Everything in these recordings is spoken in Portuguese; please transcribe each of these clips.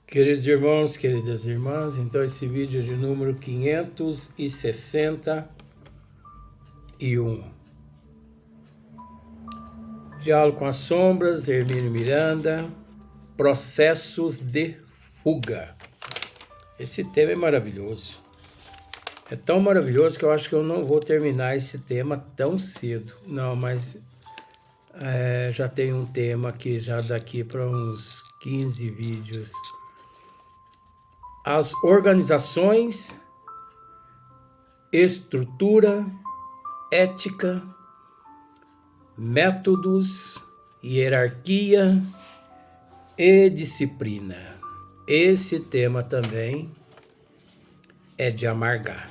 Queridos irmãos, queridas irmãs, então esse vídeo é de número 561. Diálogo com as sombras, Hermínio Miranda, processos de fuga. Esse tema é maravilhoso. É tão maravilhoso que eu acho que eu não vou terminar esse tema tão cedo. Não, mas já tem um tema que já daqui para uns 15 vídeos. As organizações, estrutura, ética, métodos, hierarquia e disciplina. Esse tema também é de amargar.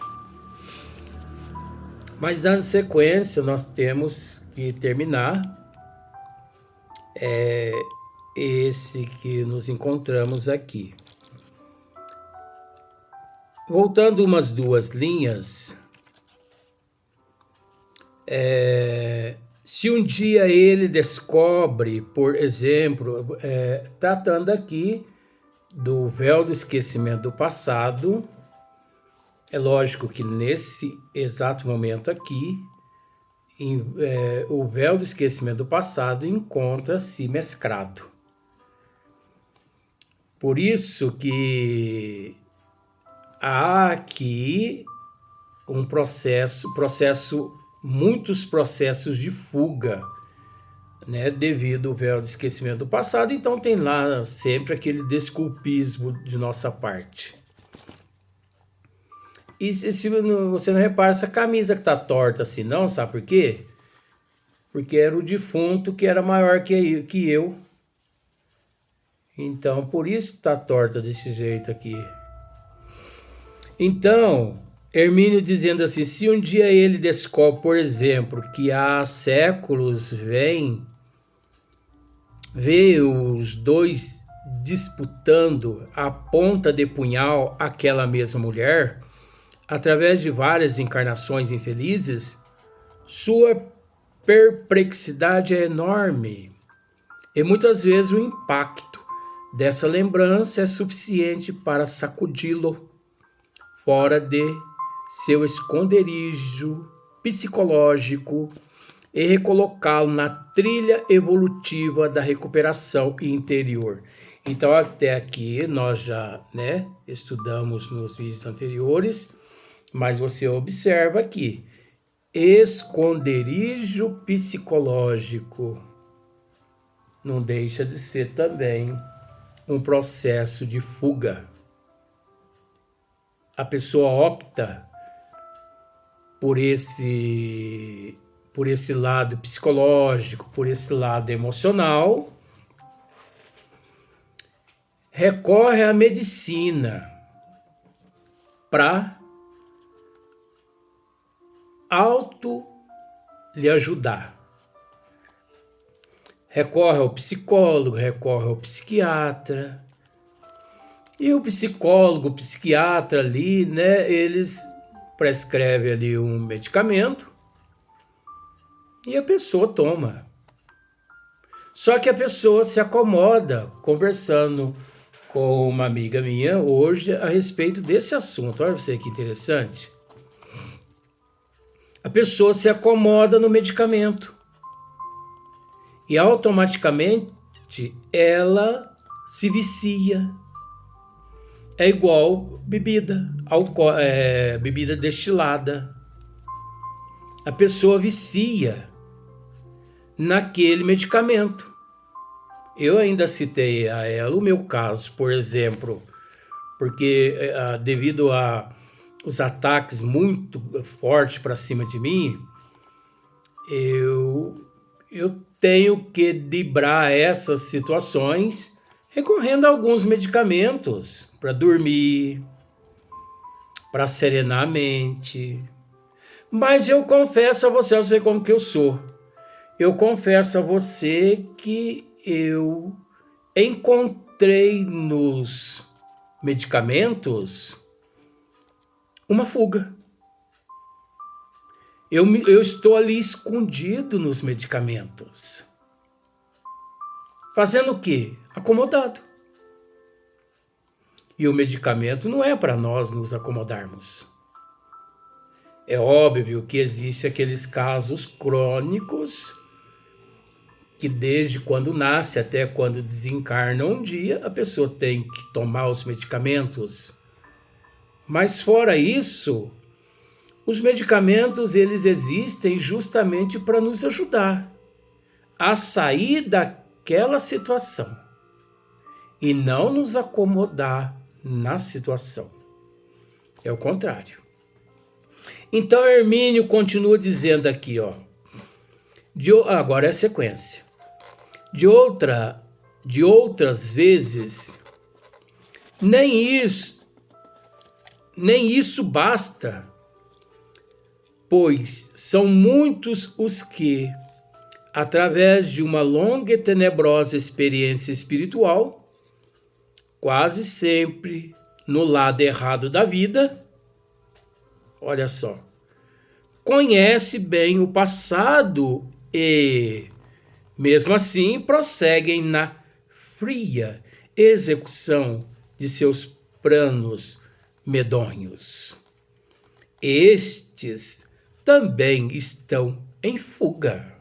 Mas dando sequência, nós temos que terminar esse que nos encontramos aqui. Voltando umas duas linhas, se um dia ele descobre, por exemplo, tratando aqui do véu do esquecimento do passado, é lógico que nesse exato momento aqui, o véu do esquecimento do passado encontra-se mesclado. Por isso que há aqui um muitos processos de fuga, né, devido ao véu de esquecimento do passado. Então tem lá sempre aquele desculpismo de nossa parte. E se você não repara, essa camisa que tá torta assim, não, sabe por quê? Porque era o defunto que era maior que eu. Então por isso tá torta desse jeito aqui. Então, Hermínio dizendo assim, se um dia ele descobre, por exemplo, que há séculos vê os dois disputando a ponta de punhal aquela mesma mulher, através de várias encarnações infelizes, sua perplexidade é enorme. E muitas vezes o impacto dessa lembrança é suficiente para sacudi-lo fora de seu esconderijo psicológico e recolocá-lo na trilha evolutiva da recuperação interior. Então até aqui nós já estudamos nos vídeos anteriores, mas você observa aqui, esconderijo psicológico não deixa de ser também um processo de fuga. A pessoa opta por esse lado psicológico, por esse lado emocional, recorre à medicina para lhe ajudar. Recorre ao psicólogo, recorre ao psiquiatra. E o psicólogo, o psiquiatra ali, eles prescrevem ali um medicamento e a pessoa toma. Só que a pessoa se acomoda, conversando com uma amiga minha hoje a respeito desse assunto. Olha pra você que interessante. A pessoa se acomoda no medicamento e automaticamente ela se vicia. É igual bebida destilada. A pessoa vicia naquele medicamento. Eu ainda citei a ela o meu caso, por exemplo, porque devido a os ataques muito fortes para cima de mim, eu tenho que driblar essas situações recorrendo a alguns medicamentos para dormir, para serenar a mente. Mas eu confesso a você como que eu sou. Eu confesso a você que eu encontrei nos medicamentos uma fuga. Eu estou ali escondido nos medicamentos. Fazendo o quê? Acomodado. E o medicamento não é para nós nos acomodarmos. É óbvio que existem aqueles casos crônicos que desde quando nasce até quando desencarna um dia, a pessoa tem que tomar os medicamentos. Mas fora isso, os medicamentos eles existem justamente para nos ajudar a sair daquela situação e não nos acomodar na situação. É o contrário. Então Hermínio continua dizendo aqui, ó. Agora é a sequência. De outras vezes, nem isso basta, pois são muitos os que, através de uma longa e tenebrosa experiência espiritual, quase sempre no lado errado da vida, olha só, conhece bem o passado e, mesmo assim, prosseguem na fria execução de seus planos medonhos. Estes também estão em fuga,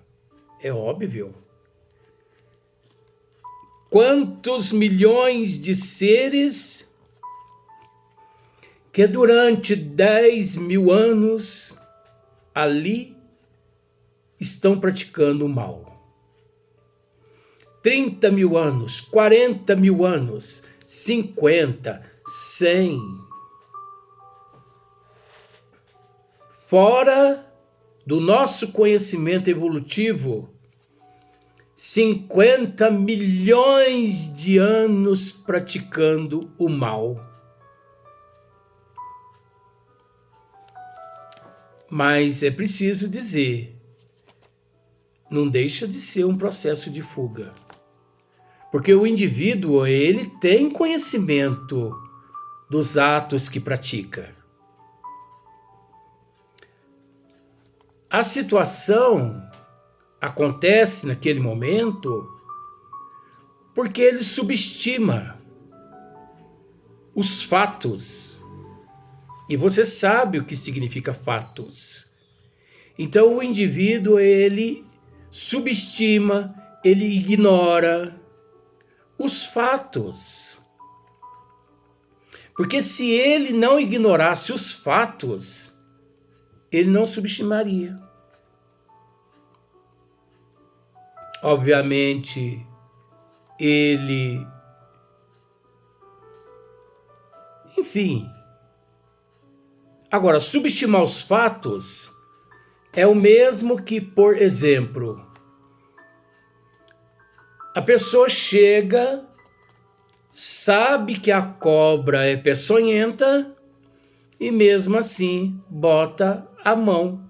é óbvio. Quantos milhões de seres que durante 10.000 anos ali estão praticando o mal. 30.000 anos, 40.000 anos, 50, 100. Fora do nosso conhecimento evolutivo, 50 milhões de anos praticando o mal. Mas é preciso dizer, não deixa de ser um processo de fuga. Porque o indivíduo, ele tem conhecimento dos atos que pratica. A situação acontece naquele momento porque ele subestima os fatos. E você sabe o que significa fatos. Então o indivíduo, ele subestima, ele ignora os fatos. Porque se ele não ignorasse os fatos, ele não subestimaria. Obviamente, ele... Enfim. Agora, subestimar os fatos é o mesmo que, por exemplo, a pessoa chega, sabe que a cobra é peçonhenta e mesmo assim bota a mão.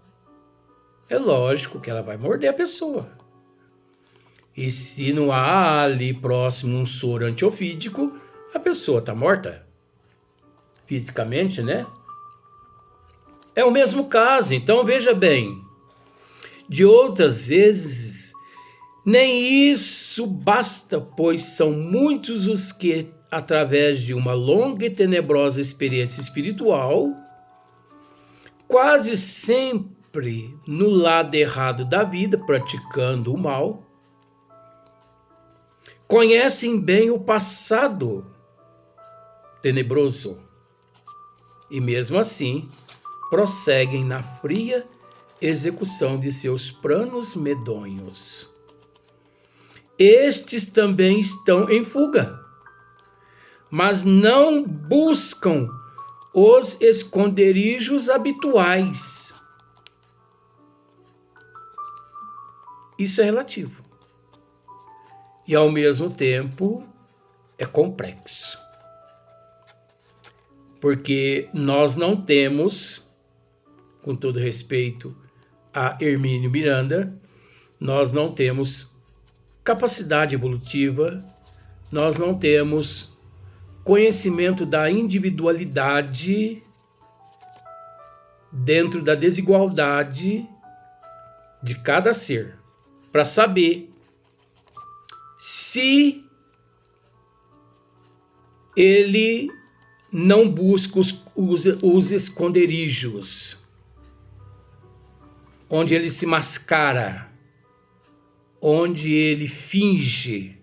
É lógico que ela vai morder a pessoa. E se não há ali próximo um soro antiofídico, a pessoa está morta. Fisicamente, né? É o mesmo caso. Então veja bem, de outras vezes, nem isso basta, pois são muitos os que, através de uma longa e tenebrosa experiência espiritual, quase sempre no lado errado da vida, praticando o mal, conhecem bem o passado tenebroso e mesmo assim prosseguem na fria execução de seus planos medonhos. Estes também estão em fuga, mas não buscam os esconderijos habituais. Isso é relativo. E ao mesmo tempo é complexo. Porque nós não temos, com todo respeito a Hermínio Miranda, nós não temos capacidade evolutiva, nós não temos conhecimento da individualidade dentro da desigualdade de cada ser, para saber se ele não busca os esconderijos, onde ele se mascara, onde ele finge.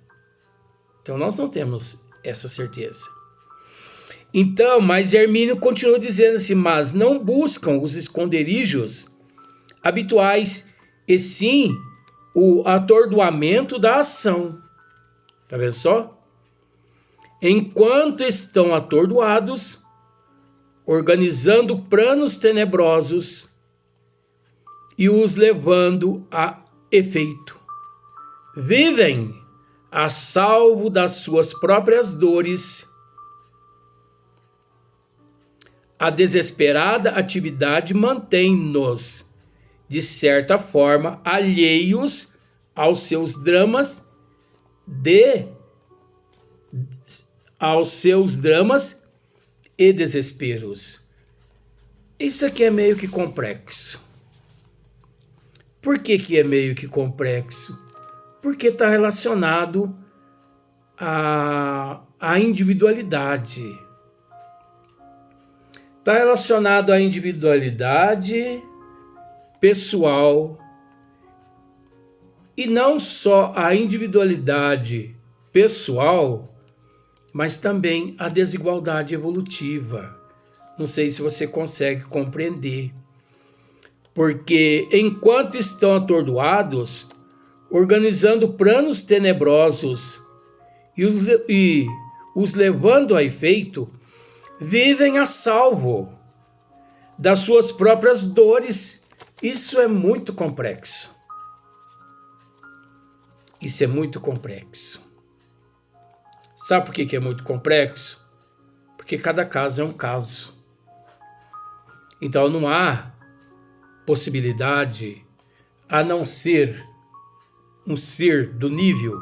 Então nós não temos essa certeza. Então, mas Hermínio continua dizendo assim, mas não buscam os esconderijos habituais, e sim o atordoamento da ação. Tá vendo só? Enquanto estão atordoados, organizando planos tenebrosos e os levando a efeito. Vivem a salvo das suas próprias dores. A desesperada atividade mantém-nos, de certa forma, alheios aos seus dramas e desesperos. Isso aqui é meio que complexo. Por que é meio que complexo? Porque está relacionado à individualidade. Está relacionado à individualidade pessoal, e não só à individualidade pessoal, mas também à desigualdade evolutiva. Não sei se você consegue compreender. Porque enquanto estão atordoados, organizando planos tenebrosos e os levando a efeito, vivem a salvo das suas próprias dores. Isso é muito complexo. Isso é muito complexo. Sabe por que é muito complexo? Porque cada caso é um caso. Então não há possibilidade, a não ser um ser do nível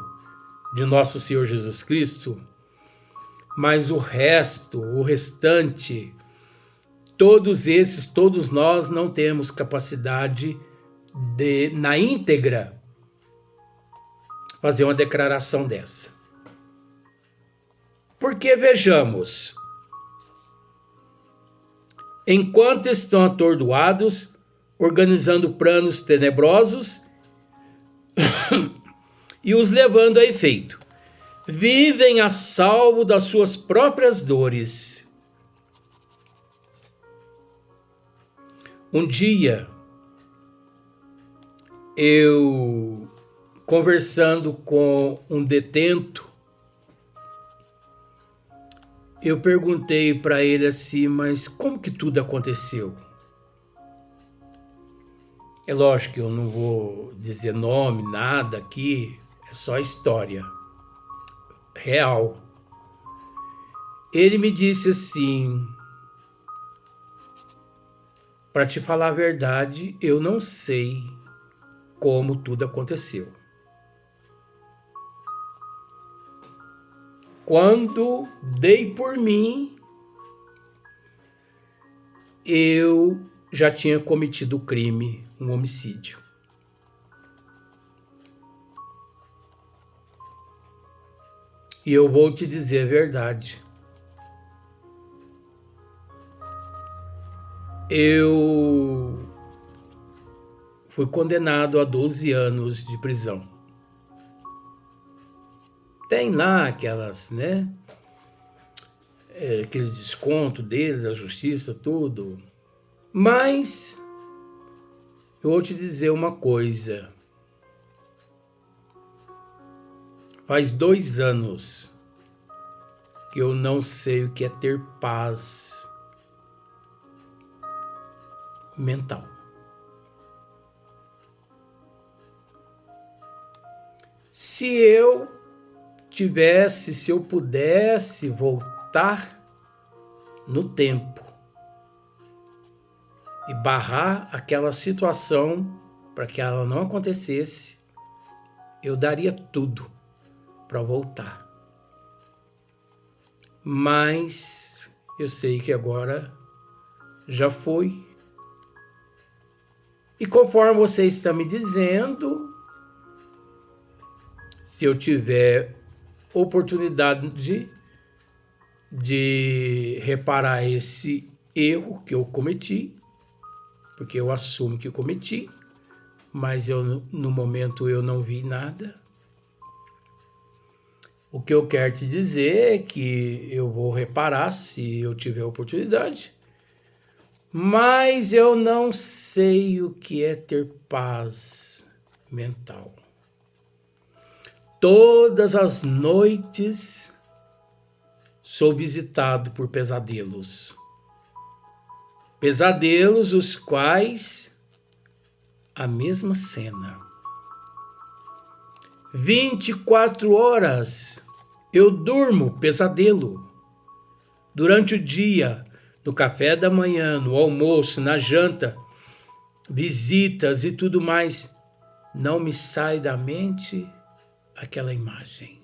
de nosso Senhor Jesus Cristo, mas o restante, todos nós não temos capacidade de, na íntegra, fazer uma declaração dessa. Porque vejamos, enquanto estão atordoados, organizando planos tenebrosos e os levando a efeito, vivem a salvo das suas próprias dores. Um dia, eu conversando com um detento, eu perguntei para ele assim, mas como que tudo aconteceu? É lógico que eu não vou dizer nome, nada aqui, é só história real. Ele me disse assim, para te falar a verdade, eu não sei como tudo aconteceu. Quando dei por mim, eu já tinha cometido o crime, um homicídio. E eu vou te dizer a verdade. Eu fui condenado a 12 anos de prisão. Tem lá aquelas, aqueles descontos deles, a justiça, tudo. Mas eu vou te dizer uma coisa. Faz 2 anos que eu não sei o que é ter paz mental. Se eu pudesse voltar no tempo e barrar aquela situação para que ela não acontecesse, eu daria tudo para voltar. Mas eu sei que agora já foi. E conforme você está me dizendo, se eu tiver oportunidade de reparar esse erro que eu cometi, porque eu assumo que cometi, mas no momento eu não vi nada. O que eu quero te dizer é que eu vou reparar se eu tiver oportunidade, mas eu não sei o que é ter paz mental. Todas as noites sou visitado por pesadelos. Pesadelos os quais a mesma cena. 24 horas eu durmo pesadelo. Durante o dia, no café da manhã, no almoço, na janta, visitas e tudo mais, não me sai da mente aquela imagem.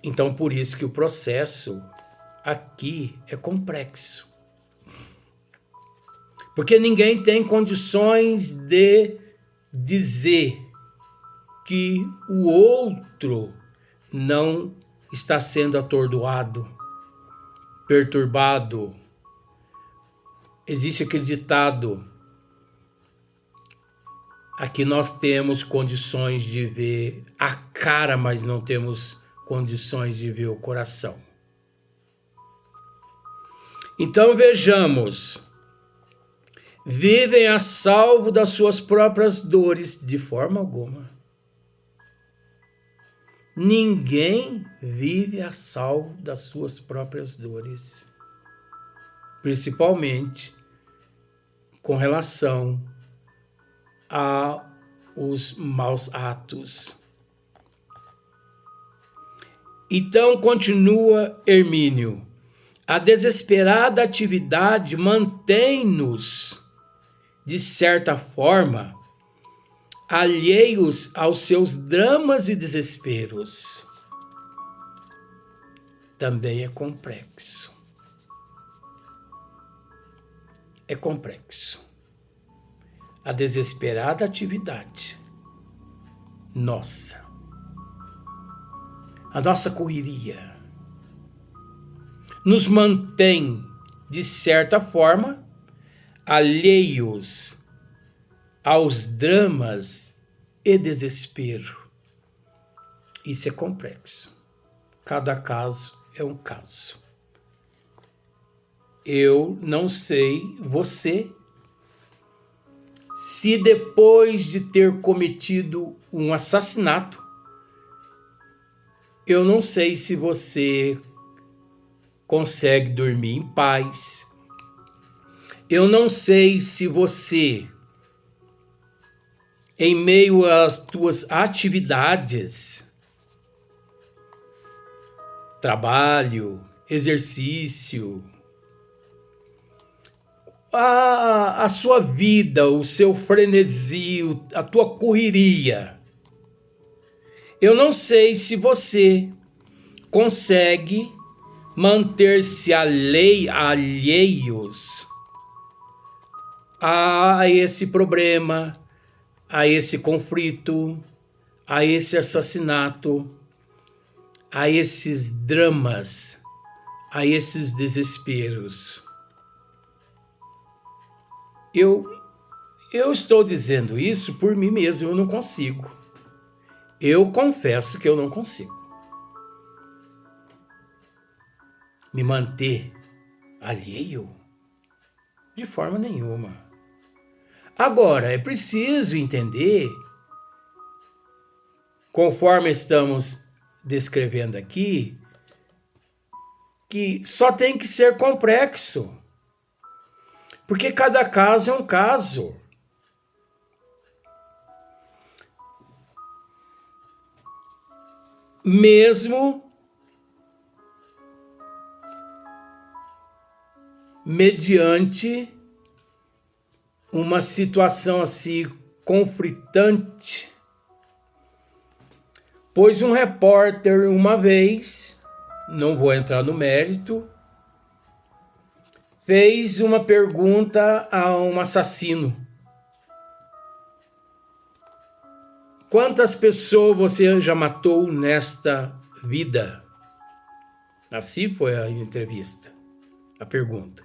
Então, por isso que o processo aqui é complexo. Porque ninguém tem condições de dizer que o outro não está sendo atordoado, perturbado. Existe aquele ditado: aqui nós temos condições de ver a cara, mas não temos condições de ver o coração. Então vejamos, vivem a salvo das suas próprias dores de forma alguma. Ninguém vive a salvo das suas próprias dores, principalmente com relação aos maus atos. Então continua Hermínio, a desesperada atividade mantém-nos, de certa forma, alheios aos seus dramas e desesperos. Também é complexo. É complexo. A desesperada atividade nossa, a nossa correria, nos mantém, de certa forma, alheios aos dramas e desespero. Isso é complexo. Cada caso é um caso. Eu não sei você se depois de ter cometido um assassinato, eu não sei se você consegue dormir em paz. Eu não sei se você, em meio às tuas atividades, trabalho, exercício, a sua vida, o seu frenesi, a tua correria, eu não sei se você consegue manter-se alheios a esse problema, a esse conflito, a esse assassinato, a esses dramas, a esses desesperos. Eu estou dizendo isso por mim mesmo, eu não consigo. Eu confesso que eu não consigo me manter alheio de forma nenhuma. Agora, é preciso entender, conforme estamos descrevendo aqui, que só tem que ser complexo. Porque cada caso é um caso. Mesmo mediante uma situação assim conflitante, pois um repórter uma vez, não vou entrar no mérito, fez uma pergunta a um assassino. Quantas pessoas você já matou nesta vida? Assim foi a entrevista, a pergunta.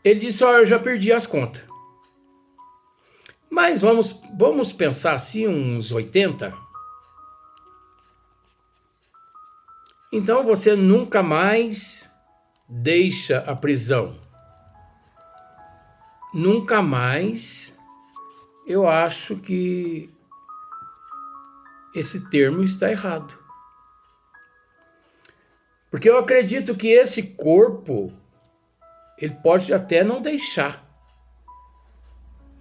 Ele disse, eu já perdi as contas. Mas vamos pensar assim, uns 80. Então você nunca mais deixa a prisão. Nunca mais, eu acho que esse termo está errado. Porque eu acredito que esse corpo, ele pode até não deixar.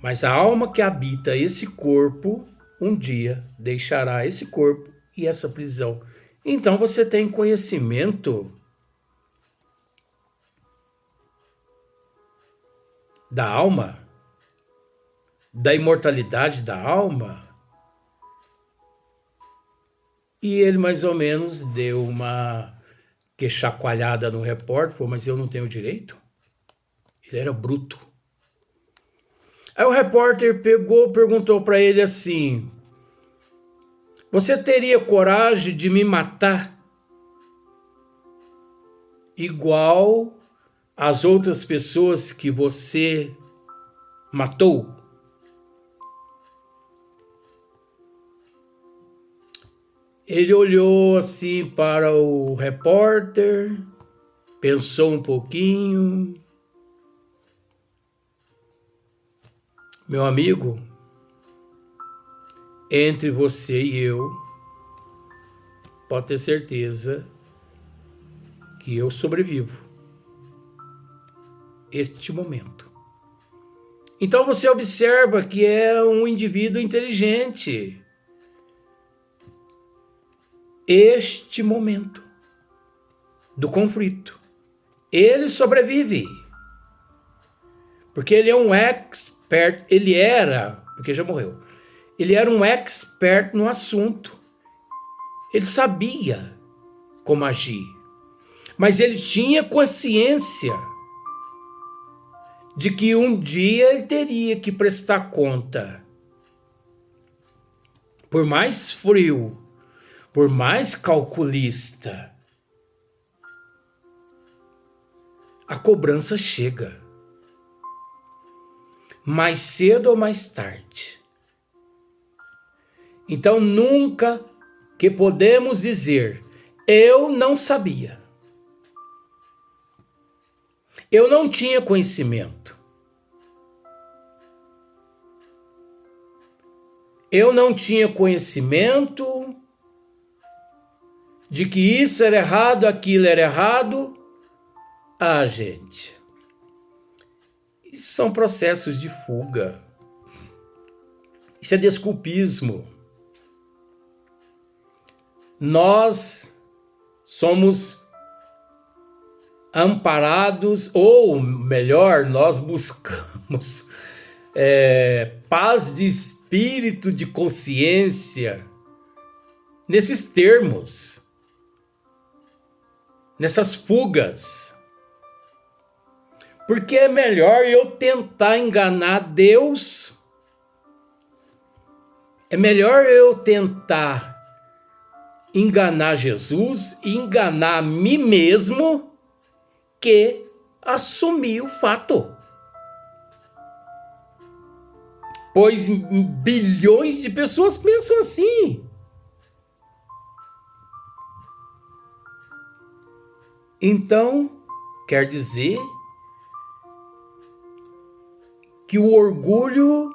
Mas a alma que habita esse corpo, um dia deixará esse corpo e essa prisão. Então você tem conhecimento da alma, da imortalidade da alma. E ele mais ou menos deu uma chacoalhada no repórter, falou, mas eu não tenho direito? Ele era bruto. Aí o repórter perguntou para ele assim, você teria coragem de me matar igual as outras pessoas que você matou? Ele olhou assim para o repórter, pensou um pouquinho. Meu amigo, entre você e eu, pode ter certeza que eu sobrevivo este momento. Então você observa que é um indivíduo inteligente. Este momento do conflito, ele sobrevive. Porque ele é um expert, ele era, porque já morreu, ele era um expert no assunto. Ele sabia como agir. Mas ele tinha consciência de que um dia ele teria que prestar conta. Por mais frio, por mais calculista, a cobrança chega. Mais cedo ou mais tarde. Então nunca que podemos dizer, eu não sabia. Eu não tinha conhecimento. Eu não tinha conhecimento de que isso era errado, aquilo era errado. Ah, gente, isso são processos de fuga. Isso é desculpismo. Nós somos amparados, ou melhor, nós buscamos paz de espírito, de consciência, nesses termos, nessas fugas. Porque é melhor eu tentar enganar Deus, é melhor eu tentar enganar Jesus, enganar a mim mesmo, que assumir o fato. Pois bilhões de pessoas pensam assim. Então, quer dizer que o orgulho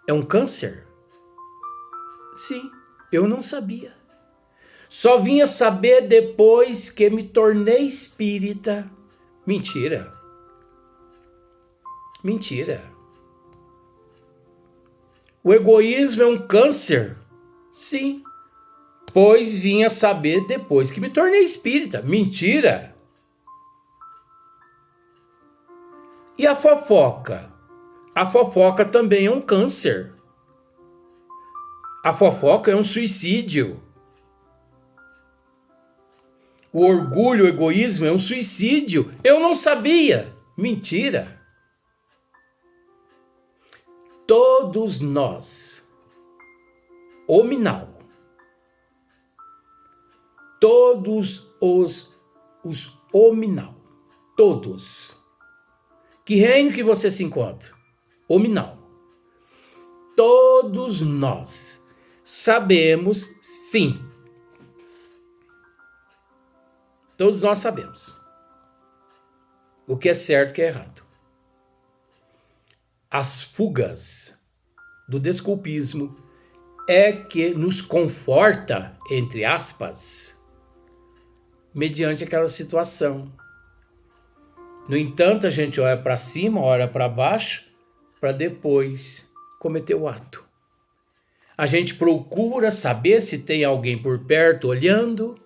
é um câncer? Sim, eu não sabia. Só vinha saber depois que me tornei espírita. Mentira. Mentira. O egoísmo é um câncer? Sim, pois vinha saber depois que me tornei espírita. Mentira. E a fofoca? A fofoca também é um câncer. A fofoca é um suicídio. O orgulho, o egoísmo é um suicídio. Eu não sabia. Mentira. Todos nós, hominal, todos os hominal. Todos. Que reino que você se encontra? Hominal. Todos nós sabemos, sim. Todos nós sabemos o que é certo e o que é errado. As fugas do desculpismo é que nos conforta, entre aspas, mediante aquela situação. No entanto, a gente olha para cima, olha para baixo, para depois cometer o ato. A gente procura saber se tem alguém por perto olhando,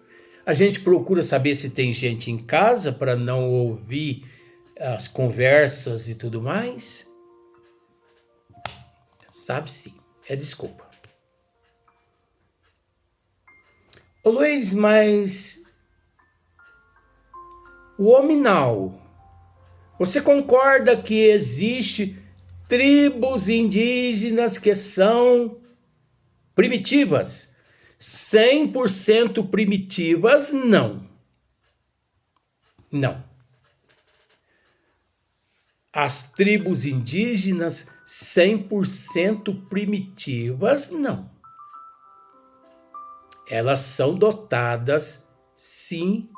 a gente procura saber se tem gente em casa para não ouvir as conversas e tudo mais. Sabe-se, é desculpa. Ô Luiz, mas o hominal, você concorda que existe tribos indígenas que são primitivas? 100% primitivas, não. Não. As tribos indígenas 100% primitivas, não. Elas são dotadas, sim,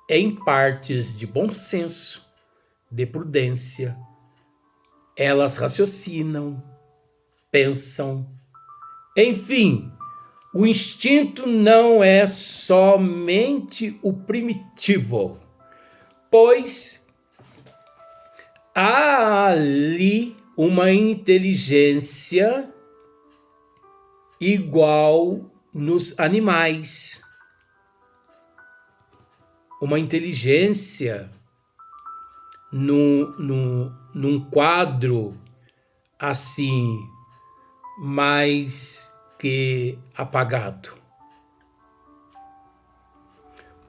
em partes de bom senso, de prudência. Elas raciocinam, pensam. Enfim, o instinto não é somente o primitivo, pois há ali uma inteligência igual nos animais. Uma inteligência num quadro assim, mais que apagado.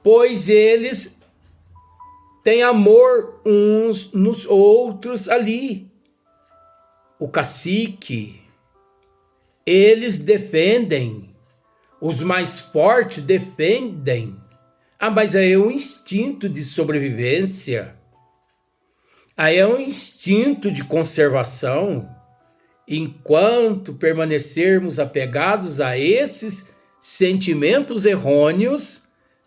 Pois eles têm amor uns nos outros ali. O cacique, eles defendem, os mais fortes defendem. Ah, mas aí é um instinto de sobrevivência. Aí é um instinto de conservação. Enquanto permanecermos apegados a esses sentimentos errôneos,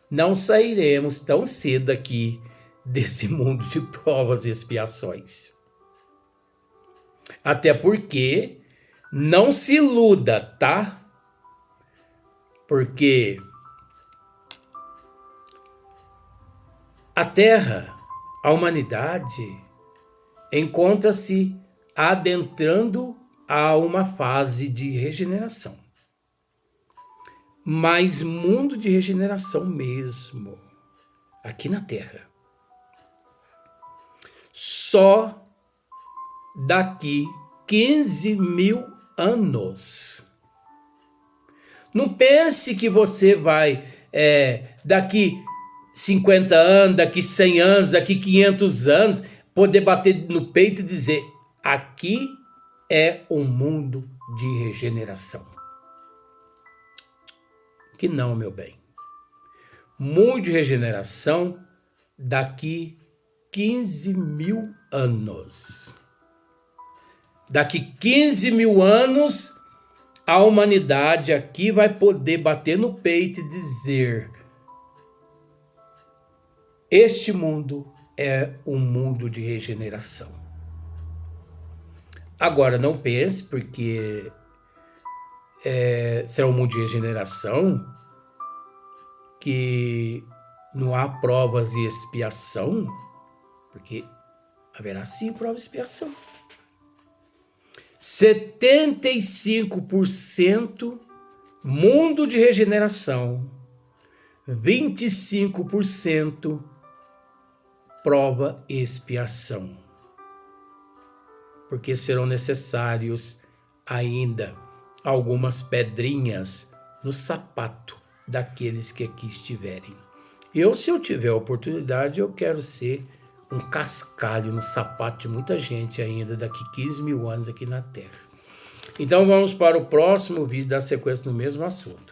não sairemos tão cedo aqui desse mundo de provas e expiações. Até porque não se iluda, tá? Porque a Terra, a humanidade, encontra-se adentrando a uma fase de regeneração. Mas mundo de regeneração mesmo, aqui na Terra. Só daqui 15 mil anos. Não pense que você vai, daqui 50 anos, daqui 100 anos, daqui 500 anos, poder bater no peito e dizer, aqui é um mundo de regeneração. Que não, meu bem. Mundo de regeneração daqui 15 mil anos. Daqui 15 mil anos, a humanidade aqui vai poder bater no peito e dizer, este mundo é um mundo de regeneração. Agora, não pense, porque será um mundo de regeneração que não há provas e expiação, porque haverá sim prova e expiação. 75% mundo de regeneração, 25% prova e expiação. Porque serão necessários ainda algumas pedrinhas no sapato daqueles que aqui estiverem. Se eu tiver a oportunidade, eu quero ser um cascalho no sapato de muita gente ainda daqui 15 mil anos aqui na Terra. Então vamos para o próximo vídeo da sequência no mesmo assunto.